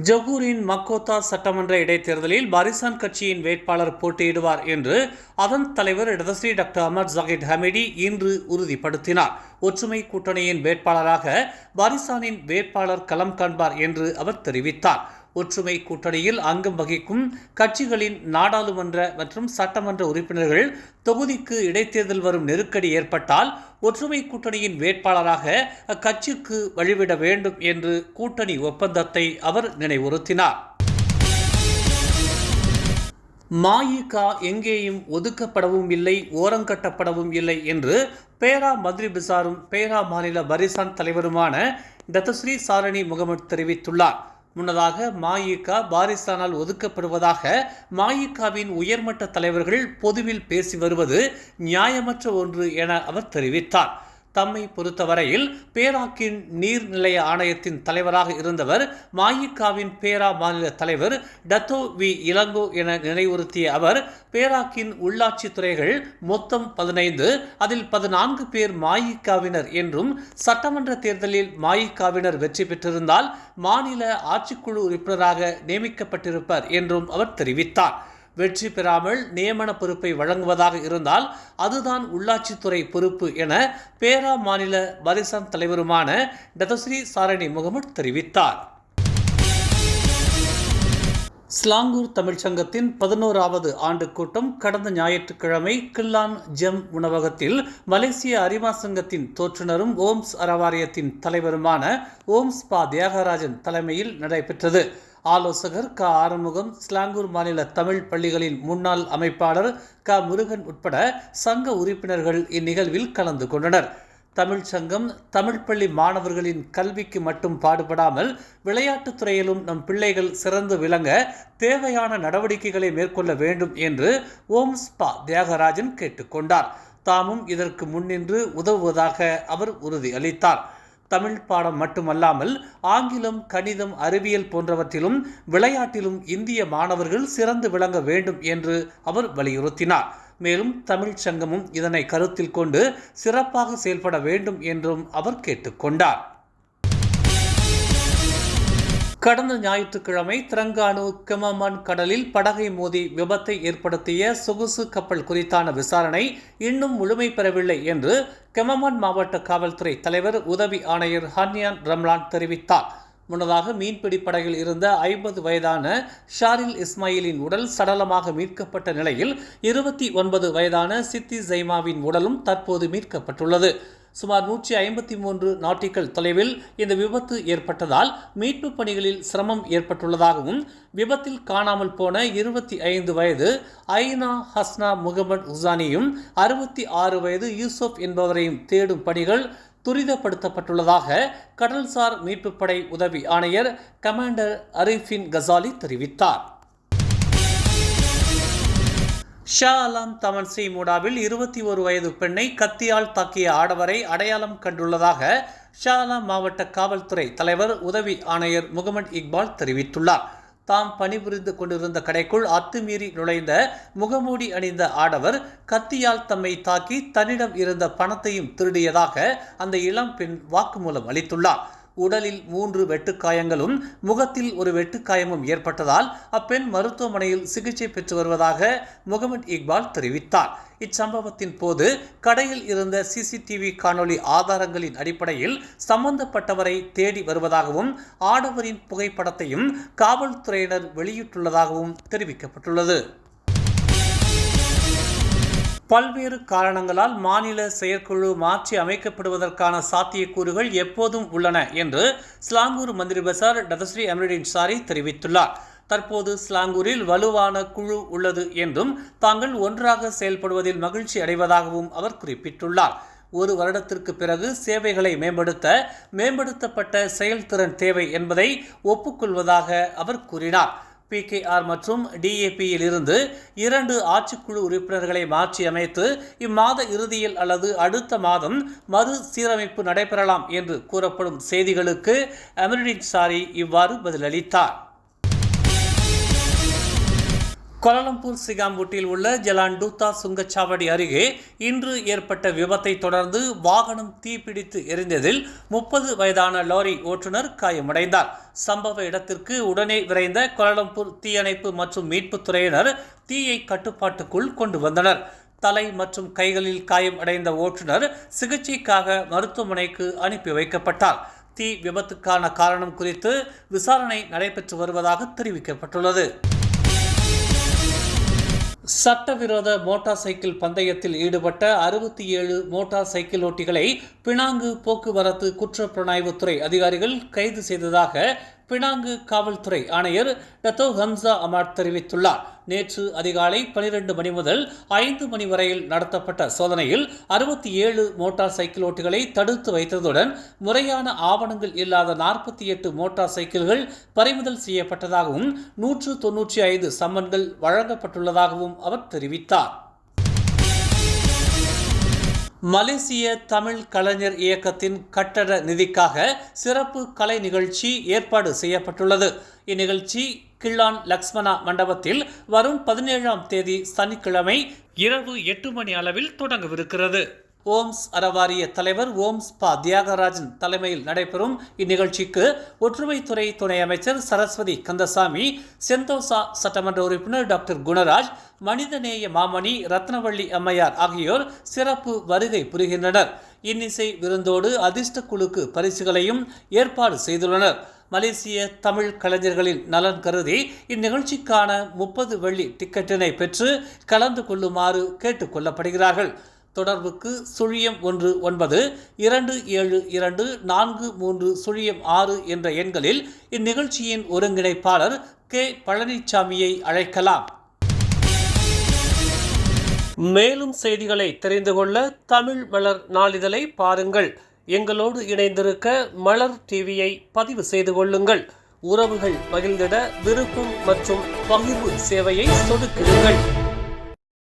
ஜொகூரின் Makota சட்டமன்ற இடைத்தேர்தலில் Barisan கட்சியின் வேட்பாளர் போட்டியிடுவார் என்று அதன் தலைவர் இடதுஸ்ரீ டாக்டர் அஹமத் ஜாகித் ஹமீடி இன்று உறுதிப்படுத்தினார். ஒற்றுமை கூட்டணியின் வேட்பாளராக பாரிசானின் வேட்பாளர் களம் காண்பார் என்று அவர் தெரிவித்தார். ஒற்றுமை கூட்டணியில் அங்கம் வகிக்கும் கட்சிகளின் நாடாளுமன்ற மற்றும் சட்டமன்ற உறுப்பினர்கள் தொகுதிக்கு இடைத்தேர்தல் வரும் நெருக்கடி ஏற்பட்டால் ஒற்றுமை கூட்டணியின் வேட்பாளராக அக்கட்சிக்கு வழிவிட வேண்டும் என்று கூட்டணி ஒப்பந்தத்தை அவர் நினைவுறுத்தினார். மஇக எங்கேயும் ஒதுக்கப்படவும் இல்லை, ஓரங்கட்டப்படவும் இல்லை என்று பேரா மந்திரி பிசாரும் பேரா மாநில பாரிசான் தலைவருமான டத்தஸ்ரீ சாரணி முகமது தெரிவித்துள்ளார். முன்னதாக மஇக பாரிசானால் ஒதுக்கப்படுவதாக மஇகவின் உயர்மட்ட தலைவர்கள் பொதுவில் பேசி வருவது நியாயமற்ற ஒன்று என அவர் தெரிவித்தார். தம்மை பொறுத்தவரையில் பேராக்கின் நீர்நிலைய ஆணையத்தின் தலைவராக இருந்தவர் மஇகவின் பேரா மாநில தலைவர் டத்தோ வி இளங்கோ என நினைவுறுத்திய அவர், பேராக்கின் உள்ளாட்சி துறைகள் மொத்தம் 15, அதில் 14 பேர் மஇகவினர் என்றும் சட்டமன்ற தேர்தலில் மஇகவினர் வெற்றி பெற்றிருந்தால் மாநில ஆட்சிக்குழு உறுப்பினராக நியமிக்கப்பட்டிருப்பார் என்றும் அவர் தெரிவித்தார். வெற்றி பெறாமல் நியமன பொறுப்பை வழங்குவதாக இருந்தால் அதுதான் உள்ளாட்சித்துறை பொறுப்பு என பேரா மாநில பாரிசான் தலைவருமான டத்தஸ்ரீ சாரணி முகமது தெரிவித்தார். ஸ்லாங்கூர் தமிழ்ச்சங்கத்தின் 11வது ஆண்டு கூட்டம் கடந்த ஞாயிற்றுக்கிழமை கில்லான் ஜெம் உணவகத்தில் மலேசிய அரிமா சங்கத்தின் தோற்றுநரும் ஓம்ஸ் அறவாரியத்தின் தலைவருமான ஓம்ஸ் பா தியாகராஜன் தலைமையில் நடைபெற்றது. ஆலோசகர் க ஆறுமுகம், ஸ்லாங்கூர் மாநில தமிழ் பள்ளிகளின் முன்னாள் அமைப்பாளர் க முருகன் உட்பட சங்க உறுப்பினர்கள் இந்நிகழ்வில் கலந்து கொண்டனர். தமிழ் சங்கம் தமிழ் பள்ளி மாணவர்களின் கல்விக்கு மட்டும் பாடுபடாமல் விளையாட்டுத் துறையிலும் நம் பிள்ளைகள் சிறந்து விளங்க தேவையான நடவடிக்கைகளை மேற்கொள்ள வேண்டும் என்று ஓம்ஸ் பா தியாகராஜன் கேட்டுக்கொண்டார். தாமும் இதற்கு முன்னின்று உதவுவதாக அவர் உறுதியளித்தார். தமிழ் பாடம் மட்டுமல்லாமல் ஆங்கிலம், கணிதம், அறிவியல் போன்றவற்றிலும் விளையாட்டிலும் இந்திய மாணவர்கள் சிறந்து விளங்க வேண்டும் என்று அவர் வலியுறுத்தினார். மேலும் தமிழ் சங்கமும் இதனை கருத்தில் கொண்டு சிறப்பாக செயல்பட வேண்டும் என்றும் அவர் கேட்டுக்கொண்டார். கடந்த ஞாயிற்றுக்கிழமை திரங்கானு கெமமான் கடலில் படகை மோதி விபத்தை ஏற்படுத்திய சொகுசு கப்பல் குறித்தான விசாரணை இன்னும் முழுமை பெறவில்லை என்று கெமமான் மாவட்ட காவல்துறை தலைவர் உதவி ஆணையர் ஹன்யான் ரம்லான் தெரிவித்தார். முன்னதாக மீன்பிடி படகில் இருந்த 50 வயதான ஷாரில் இஸ்மாயிலின் உடல் சடலமாக மீட்கப்பட்ட நிலையில் 29 வயதான சித்தி ஜைமாவின் உடலும் தற்போது மீட்கப்பட்டுள்ளது. சுமார் 153 நாட்டிக்கல் தொலைவில் இந்த விபத்து ஏற்பட்டதால் மீட்பு பணிகளில் சிரமம் ஏற்பட்டுள்ளதாகவும் விபத்தில் காணாமல் போன 25 வயது ஐனா ஹஸ்னா முகமது உசானியும் 66 வயது யூசுப் என்பவரையும் தேடும் பணிகள் துரிதப்படுத்தப்பட்டுள்ளதாக கடல்சார் மீட்புப்படை உதவி ஆணையர் கமாண்டர் அரிஃபின் கசாலி தெரிவித்தார். ஷா அலாம் தமன்சி மூடாவில் 21 வயது பெண்ணை கத்தியால் தாக்கிய ஆடவரை அடையாளம் கண்டுள்ளதாக ஷா அலாம் மாவட்ட காவல்துறை தலைவர் உதவி ஆணையர் முகமது இக்பால் தெரிவித்துள்ளார். தாம் பணிபுரிந்து கொண்டிருந்த கடைக்குள் அத்துமீறி நுழைந்த முகமூடி அணிந்த ஆடவர் கத்தியால் தம்மை தாக்கி தன்னிடம் இருந்த பணத்தையும் திருடியதாக அந்த இளம் பெண் வாக்குமூலம் அளித்துள்ளார். உடலில் 3 வெட்டுக்காயங்களும் முகத்தில் ஒரு வெட்டுக்காயமும் ஏற்பட்டதால் அப்பெண் மருத்துவமனையில் சிகிச்சை பெற்று வருவதாக முகமது இக்பால் தெரிவித்தார். இச்சம்பவத்தின் போது கடையில் இருந்த சிசிடிவி காணொலி ஆதாரங்களின் அடிப்படையில் சம்பந்தப்பட்டவரை தேடி வருவதாகவும் ஆடவரின் புகைப்படத்தையும் காவல்துறையினர் வெளியிட்டுள்ளதாகவும் தெரிவிக்கப்பட்டுள்ளது. பல்வேறு காரணங்களால் மாநில செயற்குழு மாற்றி அமைக்கப்படுவதற்கான சாத்தியக்கூறுகள் எப்போதும் உள்ளன என்று ஸ்லாங்கூர் மந்திரி பசார் டத்தஸ்ரீ அமீருddin ஷாரி தெரிவித்துள்ளார். தற்போது ஸ்லாங்கூரில் வலுவான குழு உள்ளது என்றும் தாங்கள் ஒன்றாக செயல்படுவதில் மகிழ்ச்சி அடைவதாகவும் அவர் குறிப்பிட்டுள்ளார். 1 வருடத்திற்கு பிறகு சேவைகளை மேம்படுத்தப்பட்ட செயல்திறன் தேவை என்பதை ஒப்புக்கொள்வதாக அவர் கூறினார். PKR மற்றும் DAPயில் இருந்து 2 ஆட்சிக்குழு உறுப்பினர்களை மாற்றி அமைத்து இம்மாத இறுதியில் அல்லது அடுத்த மாதம் மறு சீரமைப்பு நடைபெறலாம் என்று கூறப்படும் செய்திகளுக்கு அமீருddin ஷாரி இவ்வாறு பதிலளித்தார். கோலாலம்பூர் சிகாம்பூட்டில் உள்ள ஜலான்டூத்தா சுங்கச்சாவடி அருகே இன்று ஏற்பட்ட விபத்தை தொடர்ந்து வாகனம் தீப்பிடித்து எரிந்ததில் 30 வயதான லாரி ஓட்டுநர் காயமடைந்தார். சம்பவ இடத்திற்கு உடனே விரைந்த கோலாலம்பூர் தீயணைப்பு மற்றும் மீட்புத் துறையினர் தீயை கட்டுப்பாட்டுக்குள் கொண்டு வந்தனர். தலை மற்றும் கைகளில் காயம் அடைந்த ஓட்டுநர் சிகிச்சைக்காக மருத்துவமனைக்கு அனுப்பி வைக்கப்பட்டார். தீ விபத்துக்கான காரணம் குறித்து விசாரணை நடைபெற்று வருவதாக தெரிவிக்கப்பட்டுள்ளது. சட்டவிரோத மோட்டார் சைக்கிள் பந்தயத்தில் ஈடுபட்ட 67 மோட்டார் சைக்கிள் ஓட்டிகளை பினாங்கு போக்குவரத்து குற்றப்புலனாய்வுத்துறை அதிகாரிகள் கைது செய்ததாக பினாங்கு காவல்துறை ஆணையர் டத்தோ ஹம்சா அமாட் தெரிவித்துள்ளார். நேற்று அதிகாலை 12 மணி முதல் 5 மணி வரையில் நடத்தப்பட்ட சோதனையில் 67 மோட்டார் சைக்கிள் ஓட்டிகளை தடுத்து வைத்ததுடன் முறையான ஆவணங்கள் இல்லாத 48 மோட்டார் சைக்கிள்கள் பறிமுதல் செய்யப்பட்டதாகவும் 195 சம்மன்கள் வழங்கப்பட்டுள்ளதாகவும் அவர் தெரிவித்தார். மலேசிய தமிழ் கலைஞர் இயக்கத்தின் கட்டட நிதிக்காக சிறப்பு கலை நிகழ்ச்சி ஏற்பாடு செய்யப்பட்டுள்ளது. இந்நிகழ்ச்சி கிள்ளான் லக்ஷ்மணா மண்டபத்தில் வரும் 17ஆம் தேதி சனிக்கிழமை இரவு 8 மணி அளவில் தொடங்கவிருக்கிறது. ஓம்ஸ் அறவாரிய தலைவர் ஓம்ஸ் பா தியாகராஜன் தலைமையில் நடைபெறும் இந்நிகழ்ச்சிக்கு ஒற்றுமைத்துறை துணை அமைச்சர் சரஸ்வதி கந்தசாமி, செந்தோசா சட்டமன்ற உறுப்பினர் டாக்டர் குணராஜ், மனிதநேய மாமணி ரத்னவள்ளி அம்மையார் ஆகியோர் சிறப்பு வருகை புரிகின்றனர். இன்னிசை விருந்தோடு அதிர்ஷ்ட குழுக்கு பரிசுகளையும் ஏற்பாடு செய்துள்ளனர். மலேசிய தமிழ் கலைஞர்களின் நலன் கருதி இந்நிகழ்ச்சிக்கான 30 வெள்ளி டிக்கெட்டினை பெற்று கலந்து கொள்ளுமாறு கேட்டுக் கொள்ளப்படுகிறார்கள். தொடர்புக்கு 01927243006 என்ற எண்களில் இந்நிகழ்ச்சியின் ஒருங்கிணைப்பாளர் கே பழனிசாமியை அழைக்கலாம். மேலும் செய்திகளை தெரிந்து கொள்ள தமிழ் மலர் நாளிதழை பாருங்கள். எங்களோடு இணைந்திருக்க மலர் டிவியை பதிவு செய்து கொள்ளுங்கள். உறவுகள் மகிழ்ந்திட விருப்பம் மற்றும் பகிர்வு சேவையை சொடுக்கிடுங்கள்.